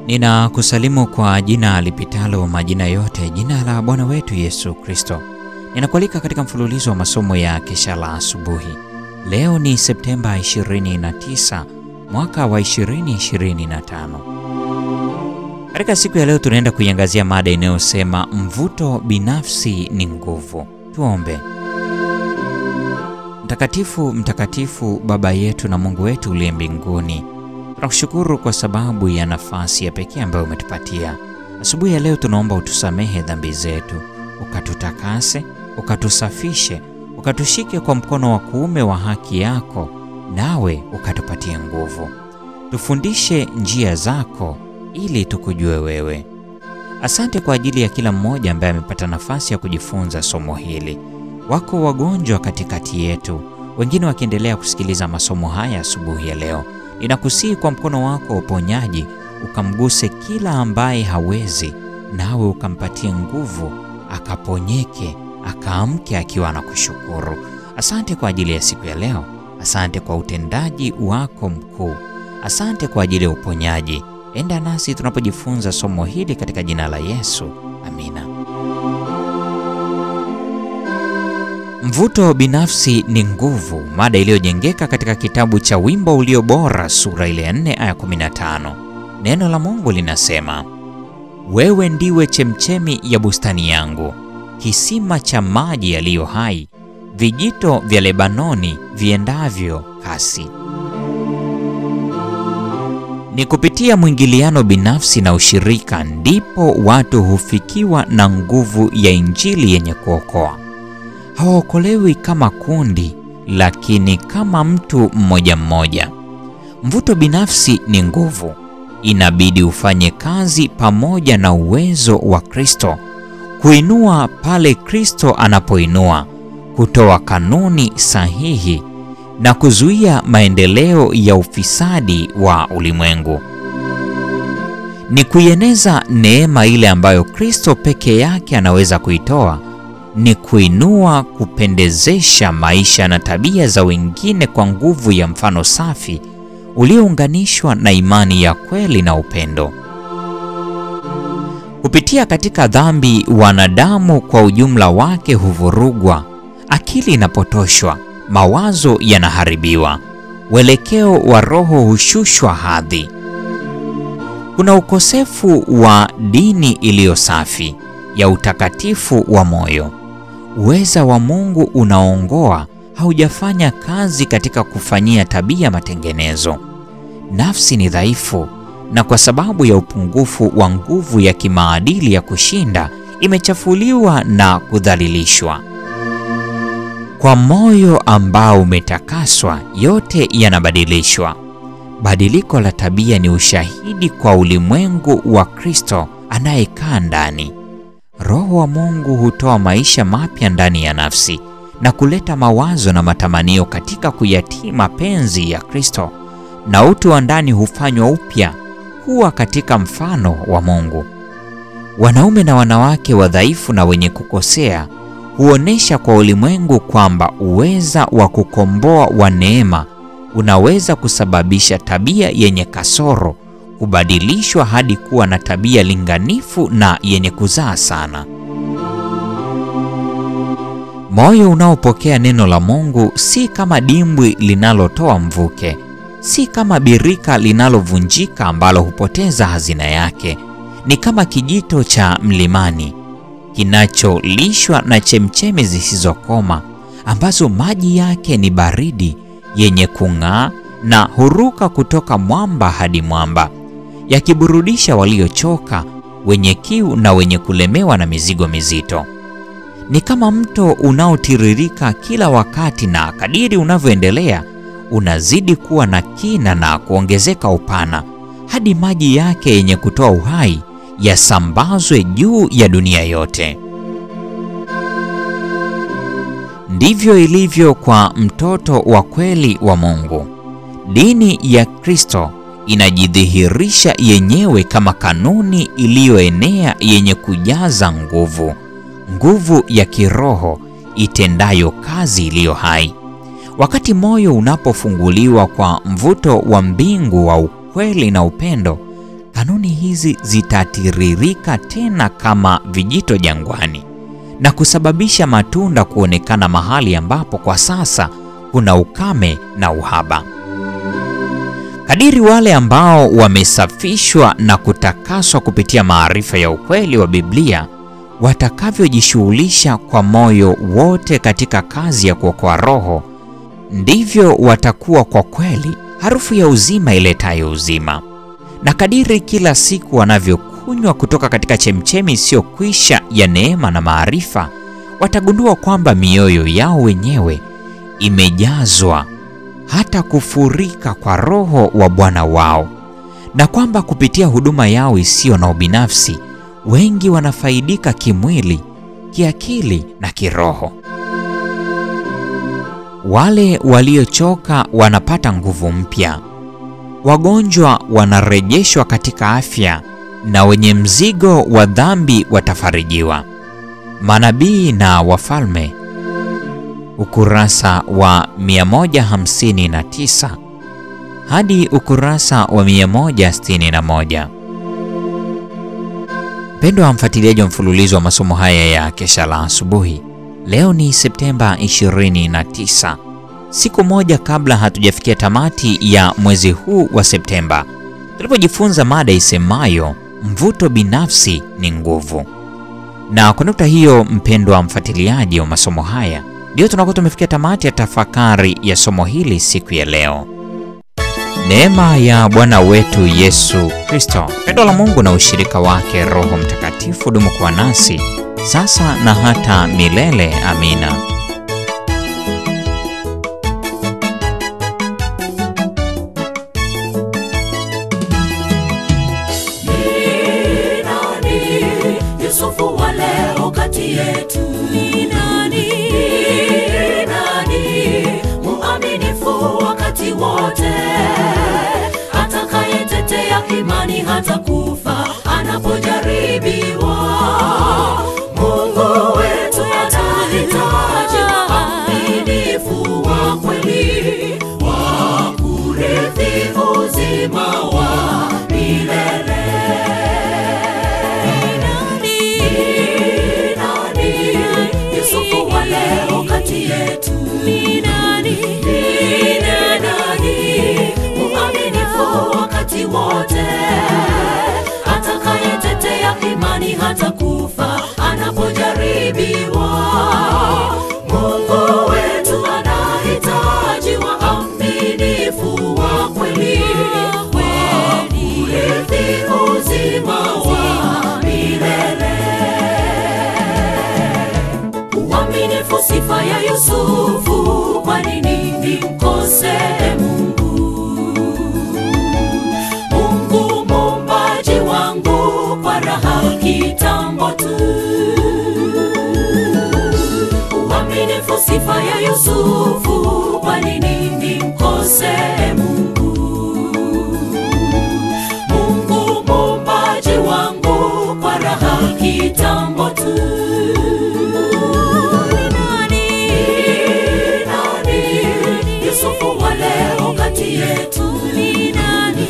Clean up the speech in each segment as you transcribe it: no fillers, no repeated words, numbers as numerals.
Ninakusalimu kwa jina lipitalo majina yote, jina la Bwana wetu Yesu Kristo. Ninakualika katika mfululizo wa masomo ya kesha la asubuhi. Leo ni Septemba 29 mwaka wa 2025. Katika siku ya leo tunaenda kuiangazia mada inayosema mvuto binafsi ni nguvu. Tuombe. Mtakatifu, mtakatifu, Baba yetu na Mungu wetu uliye mbinguni, tunakushukuru kwa sababu ya nafasi ya pekee ambayo umetupatia. Asubuhi ya leo tunaomba utusamehe dhambi zetu, ukatutakase, ukatusafishe, ukatushike kwa mkono wa kuume wa haki yako, nawe ukatupatie nguvu. Tufundishe njia zako ili tukujue wewe. Asante kwa ajili ya kila mmoja ambaye amepata nafasi ya kujifunza somo hili. Wako wagonjwa katikati yetu, wengine wakiendelea kusikiliza masomo haya asubuhi ya leo. Ninakusihi kwa mkono wako wa uponyaji ukamguse kila ambaye hawezi, nawe ukampatie nguvu, akaponyeke, akaamke akiwa anakushukuru. Asante kwa ajili ya siku ya leo. Asante kwa utendaji wako mkuu. Asante kwa ajili ya uponyaji. Enda nasi tunapojifunza somo hili katika jina la Yesu. Amina. Mvuto binafsi ni nguvu, mada iliyojengeka katika kitabu cha Wimbo Ulio Bora sura ile ya 4 aya 15. Neno la Mungu linasema, wewe ndiwe chemchemi ya bustani yangu, kisima cha maji yaliyo hai, vijito vya Lebanoni viendavyo kasi. Ni kupitia mwingiliano binafsi na ushirika ndipo watu hufikiwa na nguvu ya Injili yenye kuokoa. Hawaokolewi kama kundi, lakini kama mtu mmoja mmoja. Mvuto binafsi ni nguvu. Inabidi ufanye kazi pamoja na uwezo wa Kristo, kuinua pale Kristo anapoinua, kutoa kanuni sahihi na kuzuia maendeleo ya ufisadi wa ulimwengu. Ni kuieneza neema ile ambayo Kristo peke yake anaweza kuitoa. Ni kuinua, kupendezesha maisha na tabia za wengine kwa nguvu ya mfano safi uliounganishwa na imani ya kweli na upendo. Kupitia katika dhambi, wanadamu kwa ujumla wake huvurugwa, akili inapotoshwa, mawazo yanaharibiwa, uelekeo wa roho hushushwa hadhi. Kuna ukosefu wa dini iliyo safi, ya utakatifu wa moyo. Uweza wa Mungu unaongoa haujafanya kazi katika kufanyia tabia matengenezo. Nafsi ni dhaifu, na kwa sababu ya upungufu wa nguvu ya kimaadili ya kushinda, imechafuliwa na kudhalilishwa. Kwa moyo ambao umetakaswa, yote yanabadilishwa. Badiliko la tabia ni ushahidi kwa ulimwengu wa Kristo anayekaa ndani. Roho wa Mungu hutoa maisha mapya ndani ya nafsi na kuleta mawazo na matamanio katika kuyatii mapenzi ya Kristo, na utu wa ndani hufanywa upya kuwa katika mfano wa Mungu. Wanaume na wanawake wadhaifu na wenye kukosea huonesha kwa ulimwengu kwamba uweza wa kukomboa wa neema unaweza kusababisha tabia yenye kasoro kubadilishwa hadi kuwa na tabia linganifu na yenye kuzaa sana. Moyo unaopokea neno la Mungu si kama dimbwi linalotoa mvuke, si kama birika linalovunjika ambalo hupoteza hazina yake. Ni kama kijito cha mlimani kinacholishwa na chemchemi zisizokoma, ambazo maji yake ni baridi, yenye kung'aa na huruka kutoka mwamba hadi mwamba, yakiburudisha waliochoka, wenye kiu na wenye kulemewa na mizigo mizito. Ni kama mto unaotiririka kila wakati, na kadiri unavyoendelea unazidi kuwa na kina na kuongezeka upana hadi maji yake yenye kutoa uhai yasambazwe juu ya dunia yote. Ndivyo ilivyo kwa mtoto wa kweli wa Mungu. Dini ya Kristo inajidhihirisha yenyewe kama kanuni iliyoenea yenye kujaza nguvu ya kiroho itendayo kazi iliyo hai. Wakati moyo unapofunguliwa kwa mvuto wa mbingu wa ukweli na upendo, kanuni hizi zitatiririka tena kama vijito jangwani na kusababisha matunda kuonekana mahali ambapo kwa sasa kuna ukame na uhaba. Kadiri wale ambao wamesafishwa na kutakaswa kupitia maarifa ya ukweli wa Biblia watakavyojishughulisha kwa moyo wote katika kazi ya kuokoa roho, ndivyo watakuwa kwa kweli harufu ya uzima iletayo uzima. Na kadiri kila siku wanavyokunywa kutoka katika chemchemi isiyokwisha ya neema na maarifa, watagundua kwamba mioyo yao wenyewe imejazwa hata kufurika kwa Roho wa Bwana wao, na kwamba kupitia huduma yao isiyo na ubinafsi, wengi wanafaidika kimwili, kiakili na kiroho. Wale waliochoka wanapata nguvu mpya, wagonjwa wanarejeshwa katika afya, na wenye mzigo wa dhambi watafarijiwa. Manabii na Wafalme, ukurasa wa 159 hadi ukurasa wa 161. Mpendwa wa mfuatiliaji wa mfululizo wa masomo haya ya Kesha la Asubuhi, leo ni Septemba 29, siku moja kabla hatujafikia tamati ya mwezi huu wa Septemba, tulipojifunza mada isemayo mvuto binafsi ni nguvu. Na kwa nukta hiyo, mpendwa wa mfuatiliaji wa masomo haya, ndio tunakuwa tumefikia tamati ya tafakari ya somo hili siku ya leo. Neema ya Bwana wetu Yesu Kristo, pendo la Mungu na ushirika wake Roho Mtakatifu dumu kwa nasi sasa na hata milele. Amina. Yusufu wa leo kati yetu ni nani? Muaminifu wakati wote, atakayetetea imani hata kufa anapojaribiwa. Mungu wetu atahitaji waaminifu wa kweli, wa kurithi uzima wa milele. Yusufu wa leo kati yetu ni nani? Muaminifu wakati wote, atakayetetea imani hata kufa anapojaribiwa. Mungu wetu anahitaji waaminifu wa kweli, wa kurithi uzima wa milele. Uaminifu sifa ya Yusufu, kwa nini nimkose Mungu? Mungu muumbaji wangu, kwa raha kitambo tu. Uaminifu sifa ya Yusufu, kwa nini nimkose Mungu? Mungu muumbaji wangu, kwa raha kitambo tu. Yusufu wa leo kati yetu ni nani?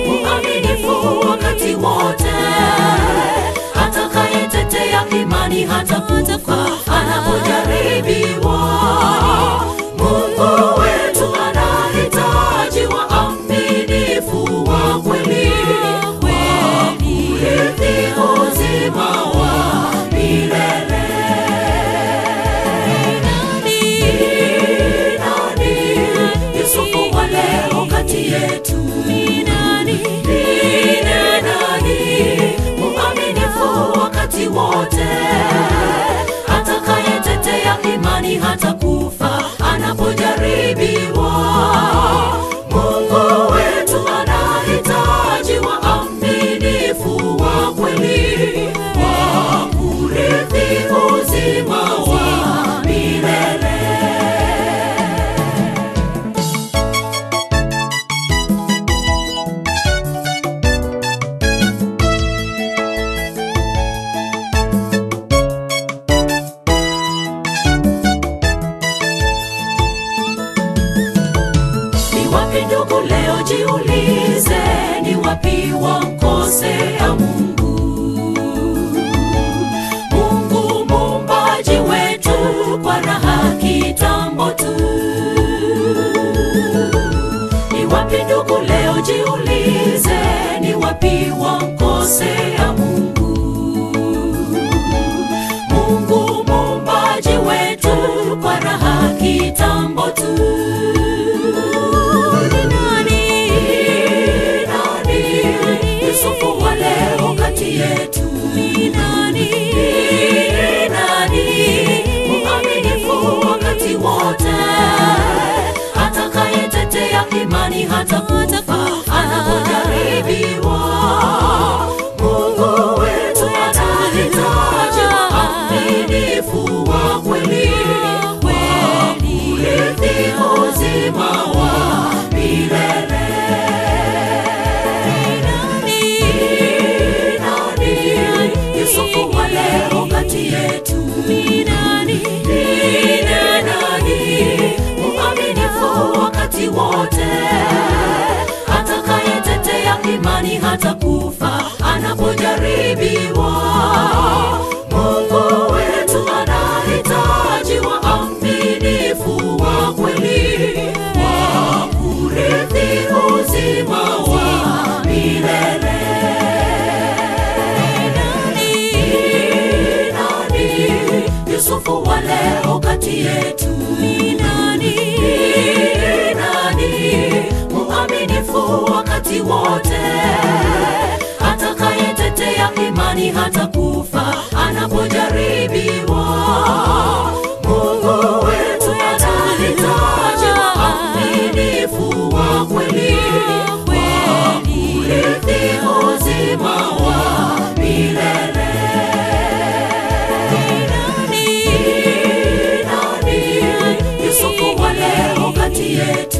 Muaminifu wakati wote, atakayetetea imani hata kufa anapojaribiwa. Mungu wetu anahitaji waaminifu wa kweli, wa kurithi uzima wa milele. Yusufu wa leo kati yetu ni nani? Muaminifu wakati wote, atakayetetea imani hata kufa anapojaribiwa. Mungu wetu anahitaji waaminifu wa kweli, wa kurithi uzima wa milele. Ni wapi ndugu leo jiulize, ni wapi wamkosea Mungu? Mungu muumbaji wetu kwa raha kitambo tu. Ni wapi ndugu leo jiulize, ni wapi wamkosea Mungu? Mungu muumbaji wetu kwa raha kitambo tu. Yusufu wa leo kati yetu ni nani? Mwaminifu wakati wote, atakayetetea imani hata kufa anapojaribiwa. Mungu wetu anahitaji waaminifu wa kweli, kurithi uzima wa milele. Yusufu wa leo kati yetu ni nani? Mwaminifu wakati wote, atakayetetea imani hata kufa anapojaribiwa. Mungu wetu anahitaji waaminifu wa kweli, wa kurithi uzima wa milele. Yusufu wa leo kati yetu ni nani? Mwaminifu wakati wote, atakayetetea imani hata kufa anapojaribiwa. Mungu wetu anahitaji waaminifu wa kweli, wa kurithi uzima wa milele. Yusufu wa leo kati yetu